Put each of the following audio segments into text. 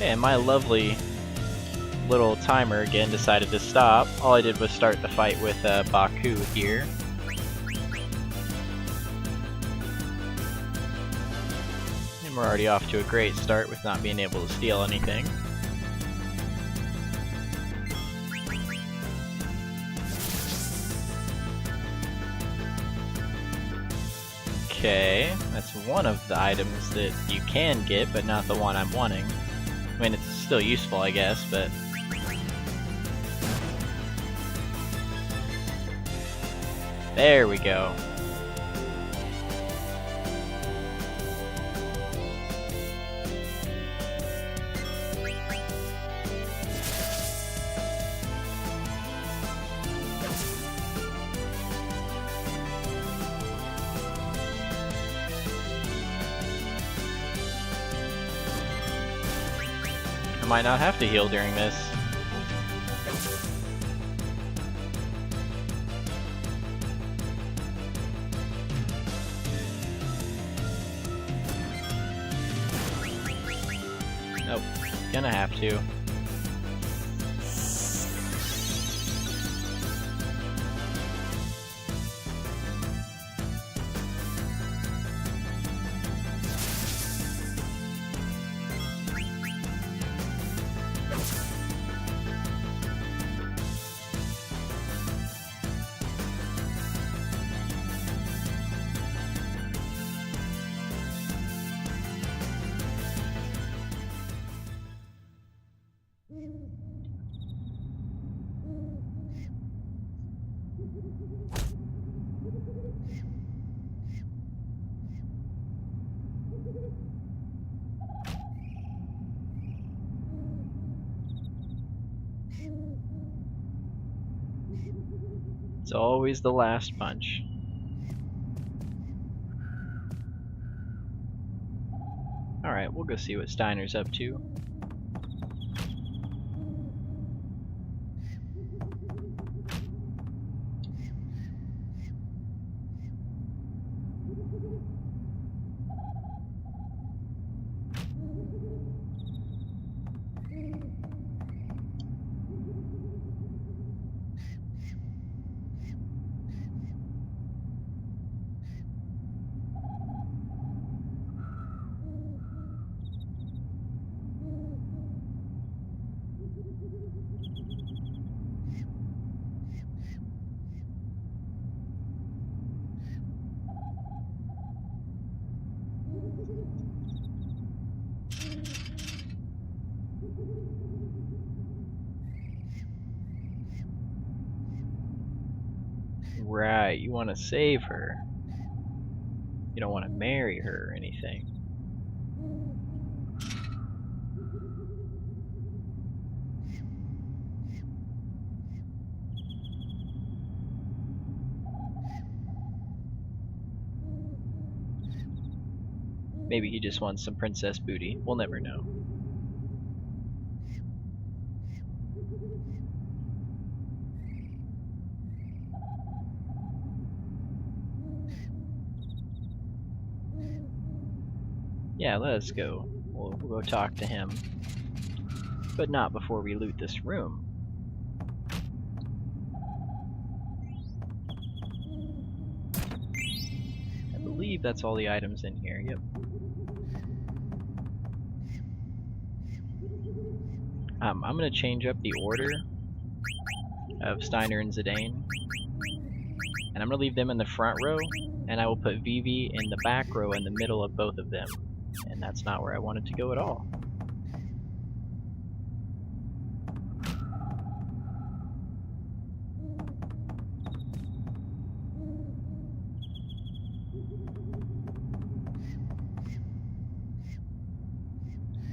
And my lovely little timer again decided to stop. All I did was start the fight with Baku here. And we're already off to a great start with not being able to steal anything. Okay, that's one of the items that you can get, but not the one I'm wanting. I mean, it's still useful, I guess, but... There we go. I might not have to heal during this. Nope, gonna have to. It's always the last punch. Alright, we'll go see what Steiner's up to. Right, you want to save her. You don't want to marry her or anything. Maybe he just wants some princess booty. We'll never know. Yeah, let us go. We'll go talk to him. But not before we loot this room. I believe that's all the items in here, yep. I'm gonna change up the order of Steiner and Zidane. And I'm gonna leave them in the front row, and I will put Vivi in the back row in the middle of both of them. And that's not where I wanted to go at all.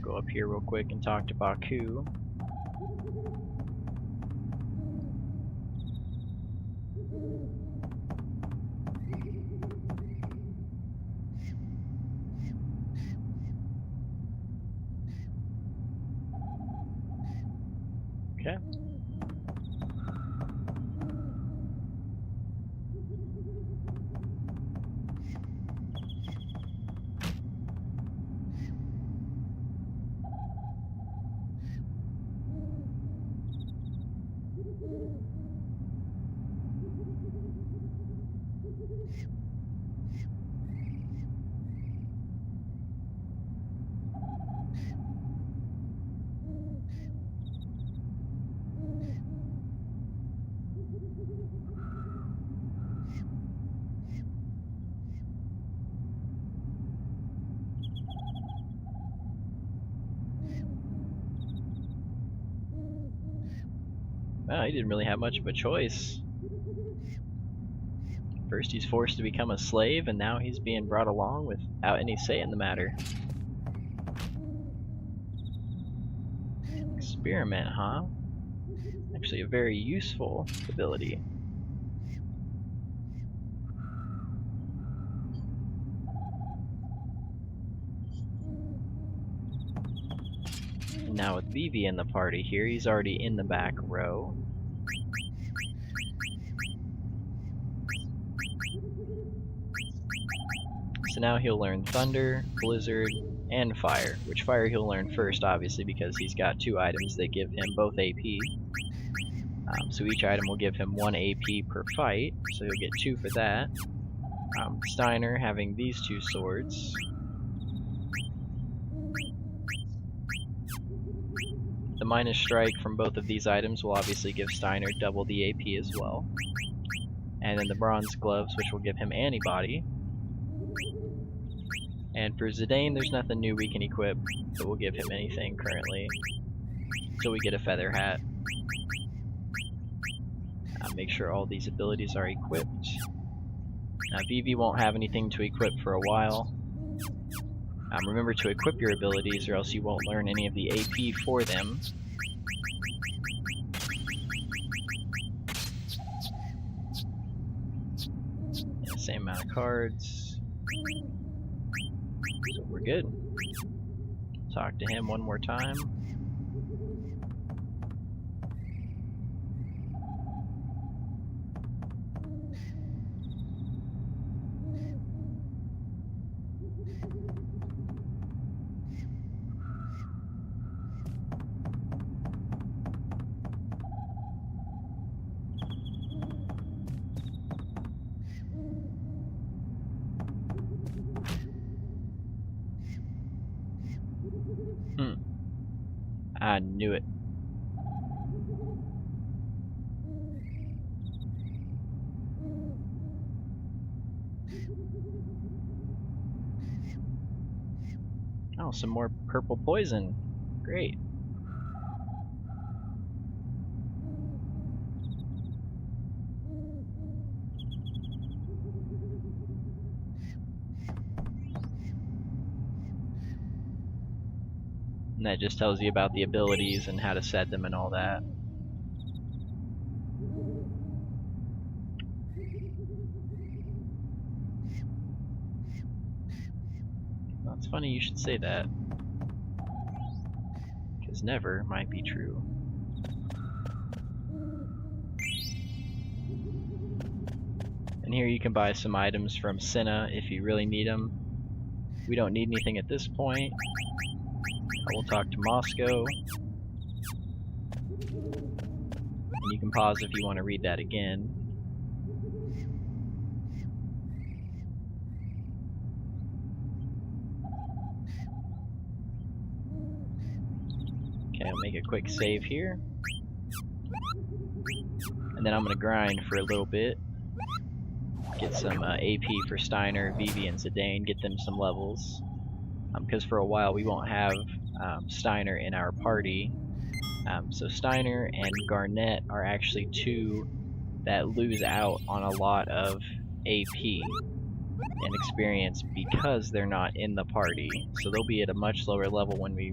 Go up here real quick and talk to Baku. Okay. Well, he didn't really have much of a choice. First he's forced to become a slave, and now he's being brought along without any say in the matter. Experiment, huh? Actually a very useful ability. And now with Vivi in the party here, he's already in the back row. So now he'll learn Thunder, Blizzard, and Fire, which Fire he'll learn first, obviously, because he's got 2 items that give him both AP. So each item will give him 1 AP per fight, so he'll get 2 for that. Steiner having these 2 swords. The minus strike from both of these items will obviously give Steiner double the AP as well. And then the bronze gloves, which will give him antibody. And for Zidane, there's nothing new we can equip that will give him anything currently. So we get a feather hat. Make sure all these abilities are equipped. Vivi won't have anything to equip for a while. Remember to equip your abilities or else you won't learn any of the AP for them. Yeah, same amount of cards. So we're good. Talk to him one more time. I knew it. Oh, some more purple poison. Great. And that just tells you about the abilities and how to set them and all that. Well, it's funny you should say that, because never might be true. And here you can buy some items from Cinna if you really need them. We don't need anything at this point. We'll talk to Moscow. And you can pause if you want to read that again. Okay, I'll make a quick save here. And then I'm going to grind for a little bit. Get some AP for Steiner, Vivi, and Zidane, get them some levels. Because for a while we won't have Steiner in our party. So Steiner and Garnet are actually 2 that lose out on a lot of AP and experience because they're not in the party. So they'll be at a much lower level when we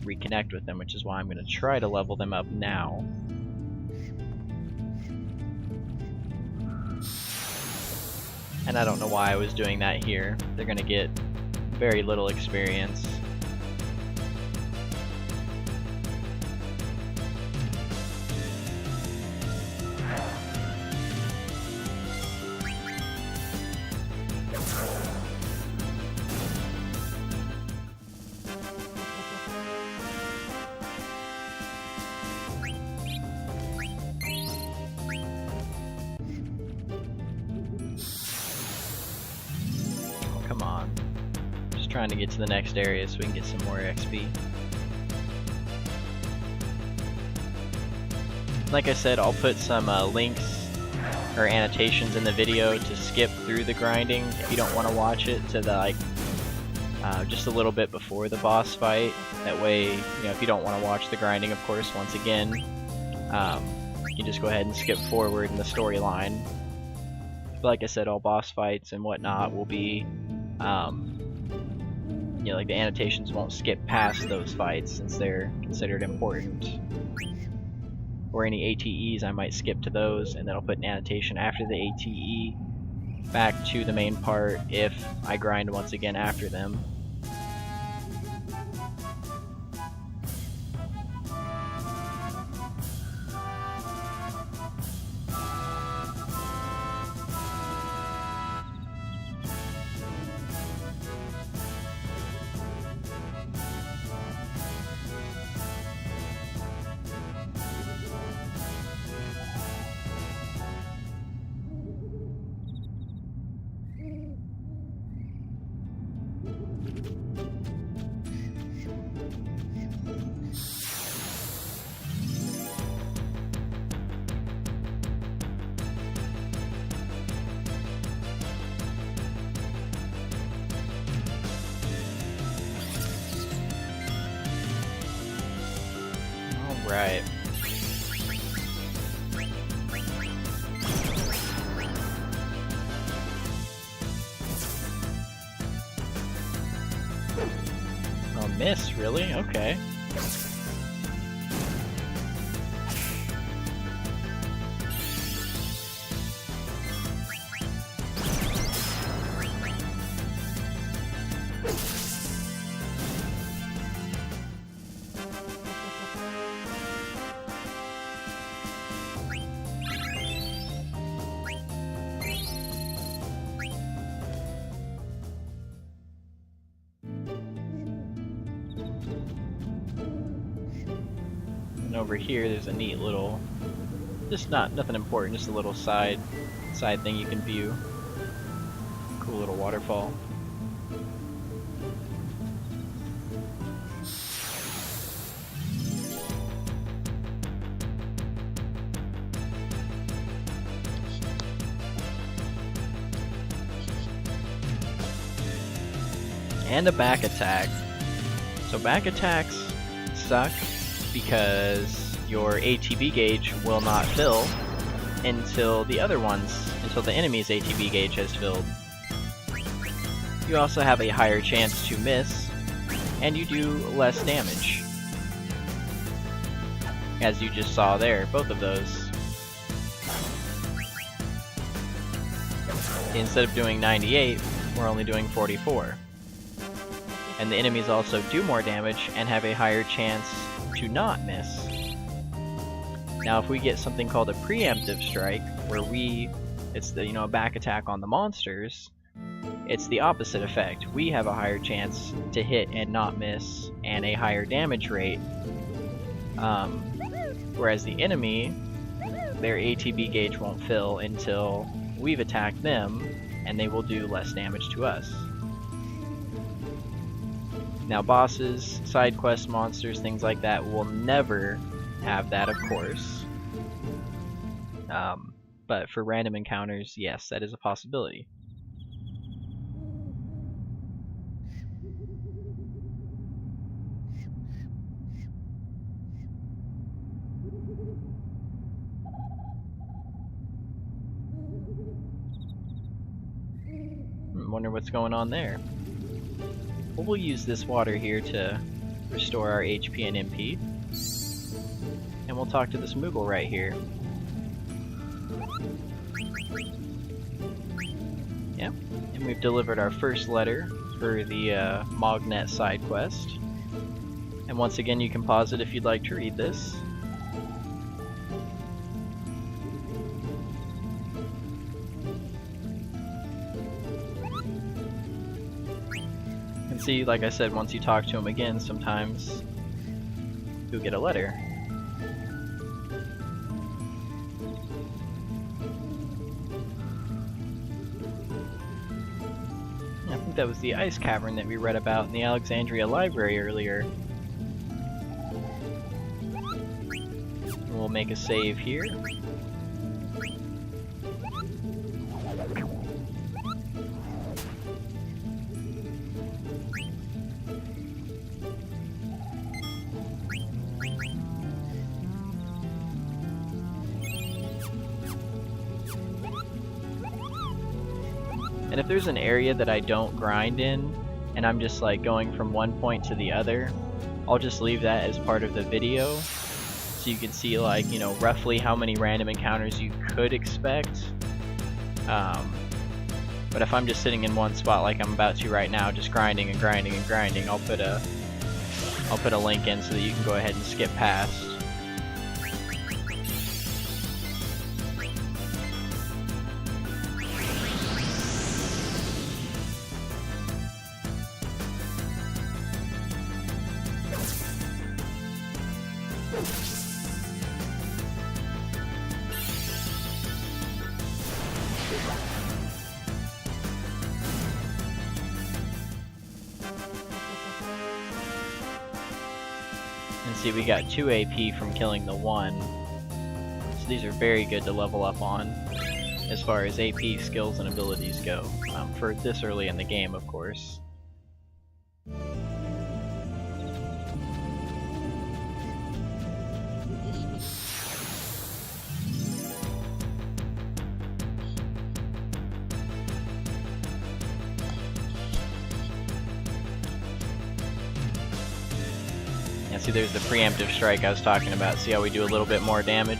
reconnect with them, which is why I'm going to try to level them up now. And I don't know why I was doing that here. They're going to get very little experience. trying to get to the next area so we can get some more XP. Like I said, I'll put some links or annotations in the video to skip through the grinding if you don't want to watch it to the just a little bit before the boss fight. That way, if you don't want to watch the grinding, of course, once again, you just go ahead and skip forward in the storyline. Like I said, all boss fights and whatnot will be, like the annotations won't skip past those fights since they're considered important. Or any ATEs, I might skip to those, and then I'll put an annotation after the ATE back to the main part if I grind once again after them. Right. Oh, miss, really? Okay. Over here there's a neat little, just nothing important, just a little side thing you can view. Cool little waterfall. And a back attack. So back attacks suck because your ATB gauge will not fill until the enemy's ATB gauge has filled. You also have a higher chance to miss, and you do less damage. As you just saw there, both of those. Instead of doing 98, we're only doing 44. And the enemies also do more damage and have a higher chance to not miss. Now if we get something called a preemptive strike, where it's a back attack on the monsters, it's the opposite effect. We have a higher chance to hit and not miss, and a higher damage rate. Whereas the enemy, their ATB gauge won't fill until we've attacked them, and they will do less damage to us. Now bosses, side quest monsters, things like that will never have that, of course. But for random encounters, yes, that is a possibility. Wonder what's going on there. Well, we'll use this water here to restore our HP and MP. And we'll talk to this Moogle right here. Yep, and we've delivered our first letter for the Mognet side quest. And once again, you can pause it if you'd like to read this. And see, like I said, once you talk to him again, sometimes you'll get a letter. think that was the ice cavern that we read about in the Alexandria Library earlier. We'll make a save here. And if there's an area that I don't grind in, and I'm just like going from one point to the other, I'll just leave that as part of the video, so you can see, like, you know, roughly how many random encounters you could expect. But if I'm just sitting in one spot like I'm about to right now, just grinding and grinding and grinding, I'll put a link in so that you can go ahead and skip past. And see, we got 2 AP from killing the 1. So these are very good to level up on as far as AP skills and abilities go, for this early in the game, of course. And see, there's the preemptive strike I was talking about. See how we do a little bit more damage?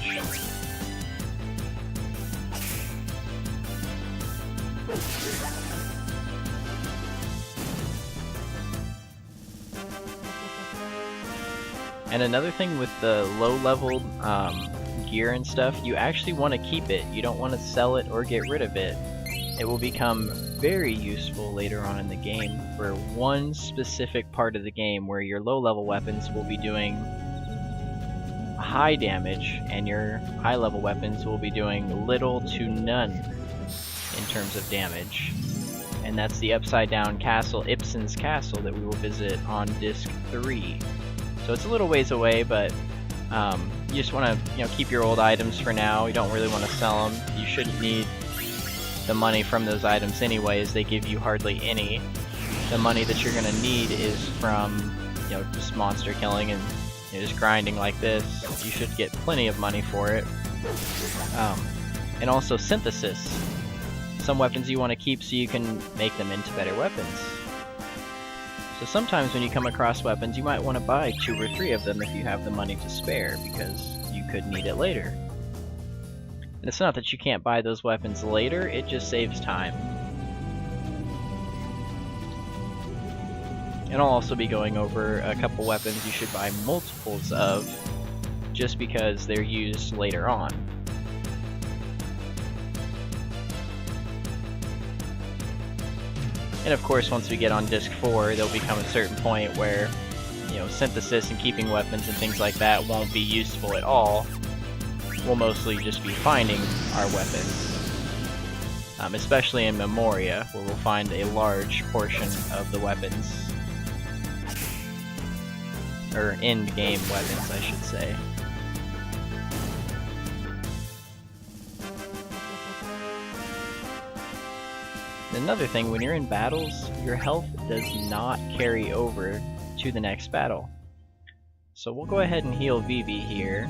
And another thing with the low-leveled gear and stuff, you actually want to keep it. You don't want to sell it or get rid of it. It will become very useful later on in the game for one specific part of the game where your low-level weapons will be doing high damage and your high-level weapons will be doing little to none in terms of damage. And that's the Upside Down Castle, Ibsen's Castle, that we will visit on Disc 3. So it's a little ways away, but you just want to, keep your old items for now. You don't really want to sell them. You shouldn't need the money from those items anyway, as they give you hardly any. The money that you're going to need is from, just monster killing and just grinding like this. You should get plenty of money for it. And also synthesis. Some weapons you want to keep so you can make them into better weapons. So sometimes when you come across weapons, you might want to buy 2 or 3 of them if you have the money to spare, because you could need it later. And it's not that you can't buy those weapons later, it just saves time. And I'll also be going over a couple weapons you should buy multiples of, just because they're used later on. And of course, once we get on Disc 4, there'll become a certain point where, synthesis and keeping weapons and things like that won't be useful at all. We'll mostly just be finding our weapons. Especially in Memoria, where we'll find a large portion of the weapons. Or end-game weapons, I should say. Another thing, when you're in battles, your health does not carry over to the next battle. So we'll go ahead and heal Vivi here.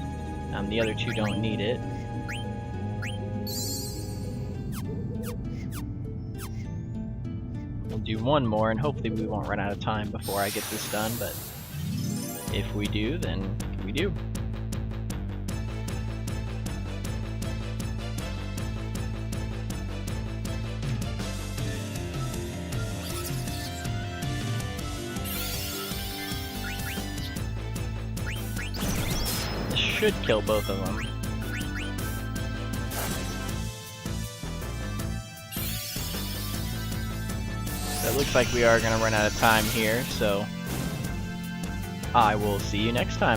The other 2 don't need it. We'll do one more, and hopefully we won't run out of time before I get this done, but if we do, then we do. Should kill both of them. So it looks like we are going to run out of time here, so I will see you next time.